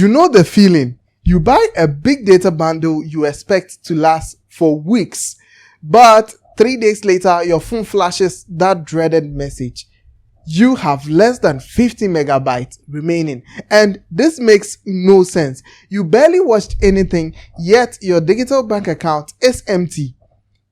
You know the feeling. You buy a big data bundle you expect to last for weeks, but 3 days later your phone flashes that dreaded message. You have less than 50 megabytes remaining, and this makes no sense. You barely watched anything, yet your digital bank account is empty.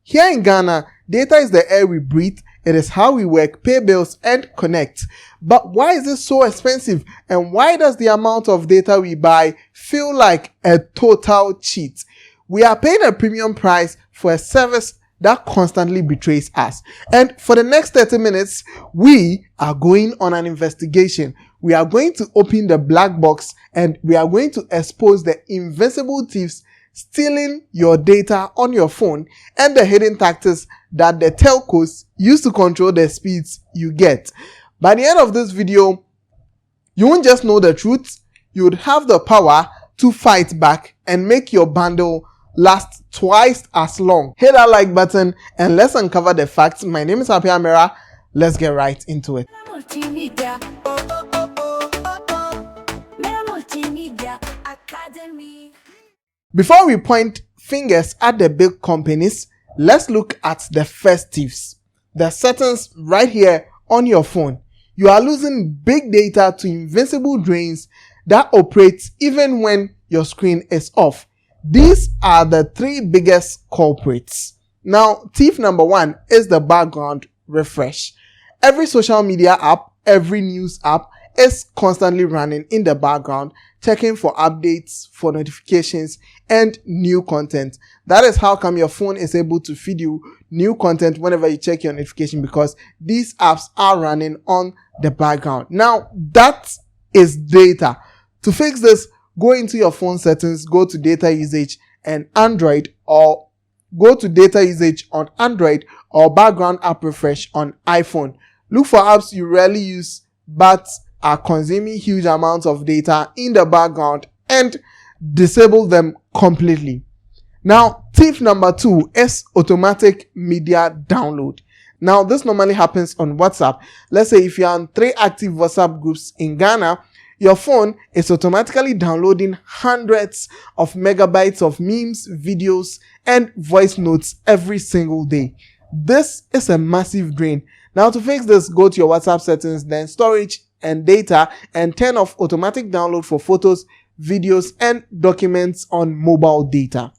Here in Ghana, data is the air we breathe. It is how we work, pay bills, and connect. But why is it so expensive? And why does the amount of data we buy feel like a total cheat? We are paying a premium price for a service that constantly betrays us. And for the next 30 minutes, we are going on an investigation. We are going to open the black box and we are going to expose the invincible thieves stealing your data on your phone and the hidden tactics that the telcos use to control the speeds you get. By the end of this video, you won't just know the truth, you would have the power to fight back and make your bundle last twice as long. Hit that like button and let's uncover the facts. My name is Mehra. Let's get right into it. Multimedia. Multimedia Academy. Before we point fingers at the big companies, let's look at the first thieves. The settings right here on your phone. You are losing big data to invincible drains that operate even when your screen is off. These are the 3 biggest culprits. Now, thief number 1 is the background refresh. Every social media app, every news app is constantly running in the background, checking for updates, for notifications, and new content. That is how come your phone is able to feed you new content whenever you check your notification, because these apps are running on the background. Now, that is data. To fix this, go into your phone settings, go to data usage and Android, or go to data usage on Android or background app refresh on iPhone. Look for apps you rarely use but are consuming huge amounts of data in the background and disable them completely. Now, tip number 2 is automatic media download. Now, this normally happens on WhatsApp. Let's say if you're on 3 active WhatsApp groups in Ghana, your phone is automatically downloading hundreds of megabytes of memes, videos, and voice notes every single day. This is a massive drain. Now, to fix this, go to your WhatsApp settings, then storage and data, and turn off automatic download for photos, videos, and documents on mobile data.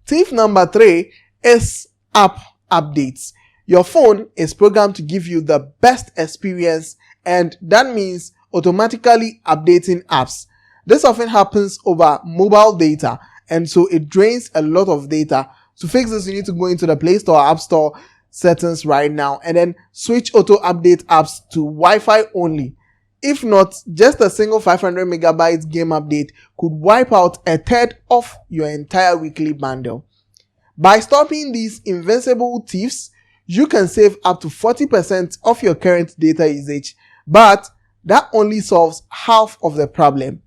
Tip number 3 is app updates. Your phone is programmed to give you the best experience, and that means automatically updating apps. This often happens over mobile data, and so it drains a lot of data. To fix this, you need to go into the Play Store or App Store settings right now and then switch auto update apps to Wi-Fi only. If not, just a single 500 megabytes game update could wipe out a third of your entire weekly bundle. By stopping these invincible thieves, you can save up to 40% of your current data usage, but that only solves half of the problem.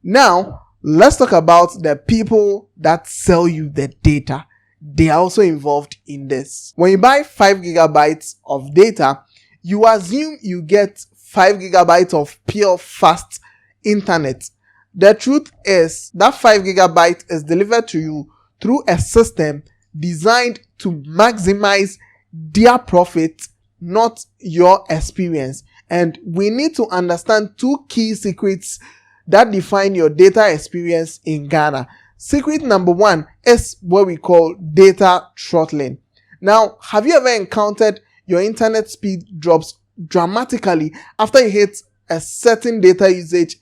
Now, let's talk about the people that sell you the data. They are also involved in this. When you buy 5 gigabytes of data, you assume you get 5 gigabytes of pure fast internet. The truth is that 5 gigabytes is delivered to you through a system designed to maximize their profit, not your experience. And we need to understand 2 key secrets that define your data experience in Ghana. Secret number 1 is what we call data throttling. Now, have you ever encountered your internet speed drops dramatically after you hit a certain data usage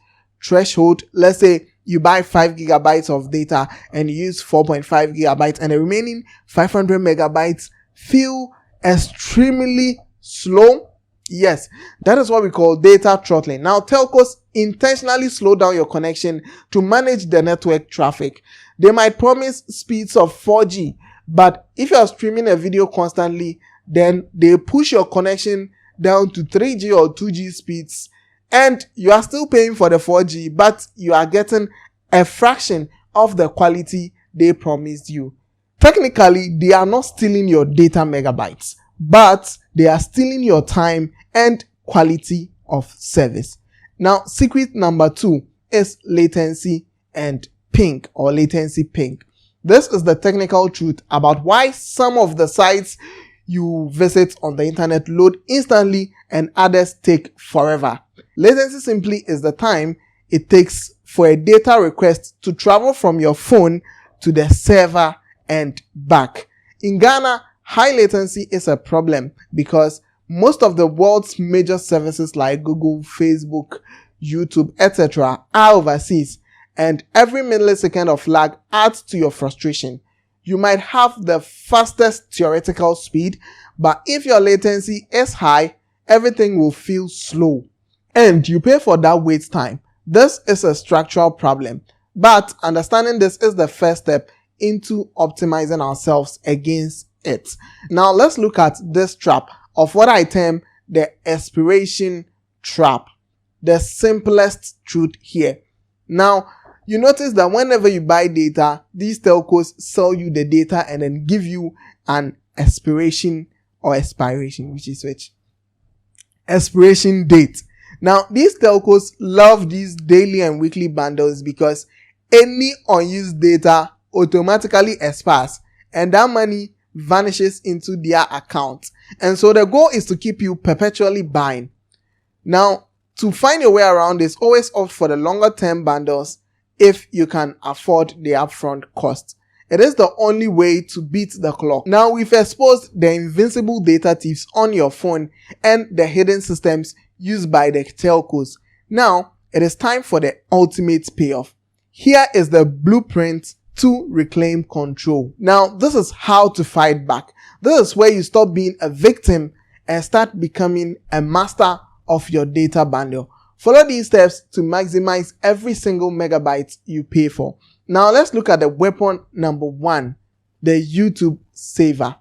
threshold? Let's say you buy 5 gigabytes of data and you use 4.5 gigabytes and the remaining 500 megabytes feel extremely slow. Yes, that is what we call data throttling. Now, telcos intentionally slow down your connection to manage the network traffic. They might promise speeds of 4G, but if you are streaming a video constantly, then they push your connection down to 3G or 2G speeds, and you are still paying for the 4G, but you are getting a fraction of the quality they promised you. Technically, they are not stealing your data megabytes, but they are stealing your time and quality of service. Now, secret number 2 is latency and ping or latency ping. This is the technical truth about why some of the sites you visit on the internet load instantly and others take forever. Latency simply is the time it takes for a data request to travel from your phone to the server and back. In Ghana, high latency is a problem because most of the world's major services like Google, Facebook, YouTube, etc. are overseas, and every millisecond of lag adds to your frustration. You might have the fastest theoretical speed, but if your latency is high, everything will feel slow, and you pay for that wait time. This is a structural problem, but understanding this is the first step into optimizing ourselves against it. Now let's look at this trap of what I term the expiration trap. The simplest truth here. Now, you notice that whenever you buy data, these telcos sell you the data and then give you an expiration date. Now, these telcos love these daily and weekly bundles because any unused data automatically expires and that money vanishes into their account. And so the goal is to keep you perpetually buying. Now, to find a way around this, always opt for the longer term bundles if you can afford the upfront cost. It is the only way to beat the clock. Now, we've exposed the invincible data thieves on your phone and the hidden systems used by the telcos. Now, it is time for the ultimate payoff. Here is the blueprint to reclaim control. Now, this is how to fight back. This is where you stop being a victim and start becoming a master of your data bundle. Follow these steps to maximize every single megabyte you pay for. Now, let's look at the weapon number 1, the YouTube saver.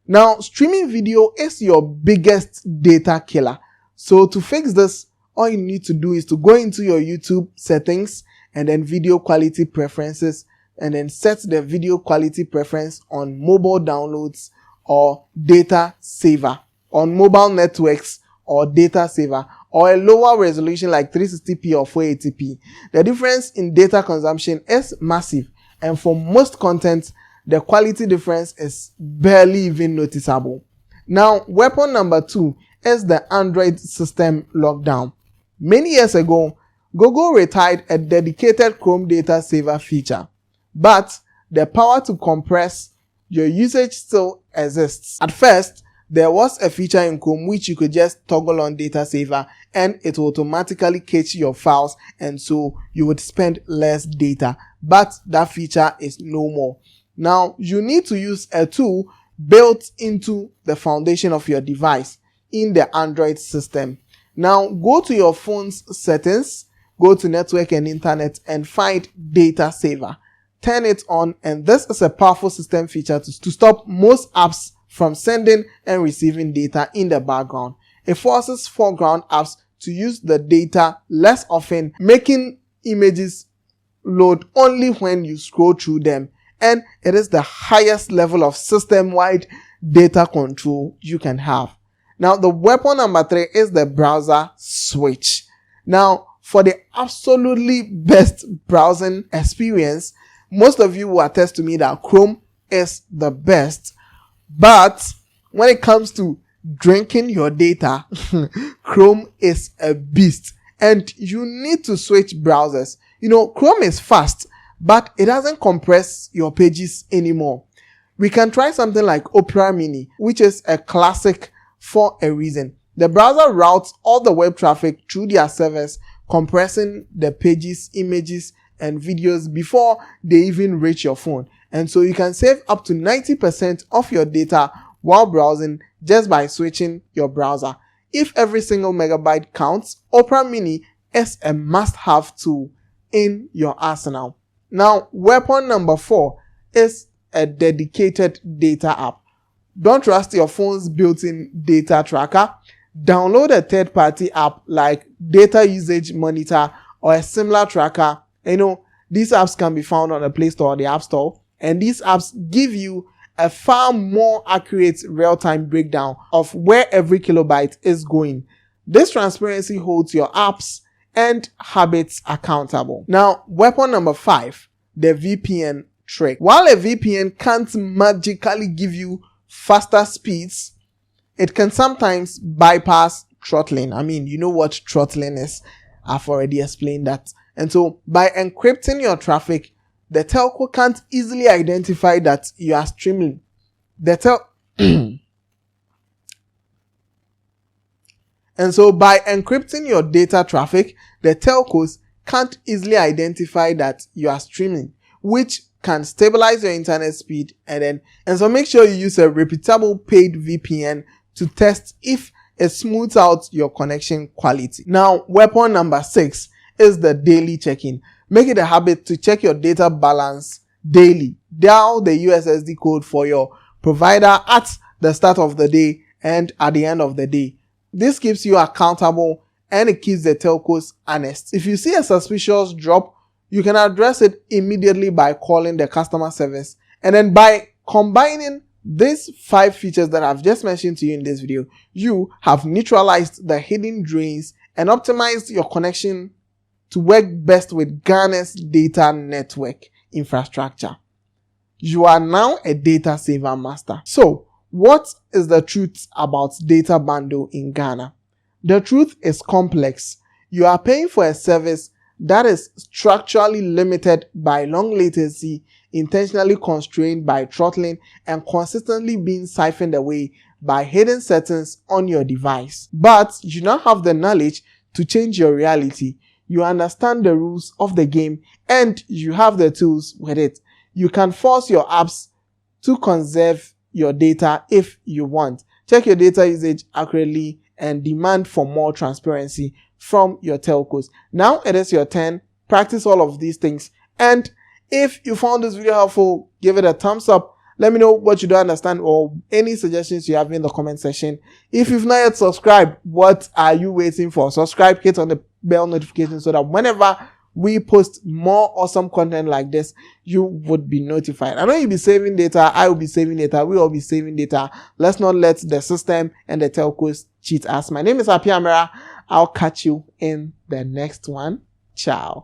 Now, streaming video is your biggest data killer. So to fix this, all you need to do is to go into your YouTube settings and then video quality preferences, and then set the video quality preference on mobile downloads or data saver, on mobile networks or data saver, or a lower resolution like 360p or 480p. The difference in data consumption is massive, and for most content, the quality difference is barely even noticeable. Now, weapon number 2 is the Android system lockdown. Many years ago, Google retired a dedicated Chrome data saver feature, but the power to compress your usage still exists. At first, there was a feature in Chrome which you could just toggle on data saver and it will automatically cache your files, and so you would spend less data, but that feature is no more. Now, you need to use a tool built into the foundation of your device in the Android system. Now, go to your phone's settings, go to network and internet and find data saver. Turn it on, and this is a powerful system feature to stop most apps from sending and receiving data in the background. It forces foreground apps to use the data less often, making images load only when you scroll through them, and it is the highest level of system-wide data control you can have. Now, the weapon number 3 is the browser switch. Now, for the absolutely best browsing experience, most of you will attest to me that Chrome is the best. But when it comes to drinking your data, Chrome is a beast, and you need to switch browsers. You know, Chrome is fast, but it doesn't compress your pages anymore. We can try something like Opera Mini, which is a classic for a reason. The browser routes all the web traffic through their servers, compressing the pages, images, and videos before they even reach your phone. And so you can save up to 90% of your data while browsing just by switching your browser. If every single megabyte counts, Opera Mini is a must-have tool in your arsenal. Now, weapon number 4 is a dedicated data app. Don't trust your phone's built-in data tracker. Download a third-party app like Data Usage Monitor or a similar tracker. You know, these apps can be found on the Play Store or the App Store, and these apps give you a far more accurate real-time breakdown of where every kilobyte is going. This transparency holds your apps and habits accountable. Now, weapon number 5, the VPN trick. While a VPN can't magically give you faster speeds, it can sometimes bypass throttling. I mean, you know what throttling is. I've already explained that. And so by encrypting your traffic, the telco can't easily identify that you are streaming. And so by encrypting your data traffic, the telcos can't easily identify that you are streaming, which can stabilize your internet speed. And so make sure you use a reputable paid VPN to test if it smooths out your connection quality. Now, weapon number 6 is the daily check-in. Make it a habit to check your data balance daily. Dial the USSD code for your provider at the start of the day and at the end of the day. This keeps you accountable and it keeps the telcos honest. If you see a suspicious drop, you can address it immediately by calling the customer service. And then by combining these 5 features that I've just mentioned to you in this video, you have neutralized the hidden drains and optimized your connection to work best with Ghana's data network infrastructure. You are now a data saver master. So, what is the truth about data bundle in Ghana? The truth is complex. You are paying for a service that is structurally limited by long latency, intentionally constrained by throttling, and consistently being siphoned away by hidden settings on your device. But you now have the knowledge to change your reality. You understand the rules of the game and you have the tools with it. You can force your apps to conserve your data if you want. Check your data usage accurately and demand for more transparency from your telcos. Now it is your turn. Practice all of these things. And if you found this video helpful, give it a thumbs up. Let me know what you don't understand or any suggestions you have in the comment section. If you've not yet subscribed, what are you waiting for? Subscribe, hit on the bell notification so that whenever we post more awesome content like this, you would be notified. I know you'll be saving data. I will be saving data. We will be saving data. Let's not let the system and the telcos cheat us. My name is Mehra. I'll catch you in the next one. Ciao.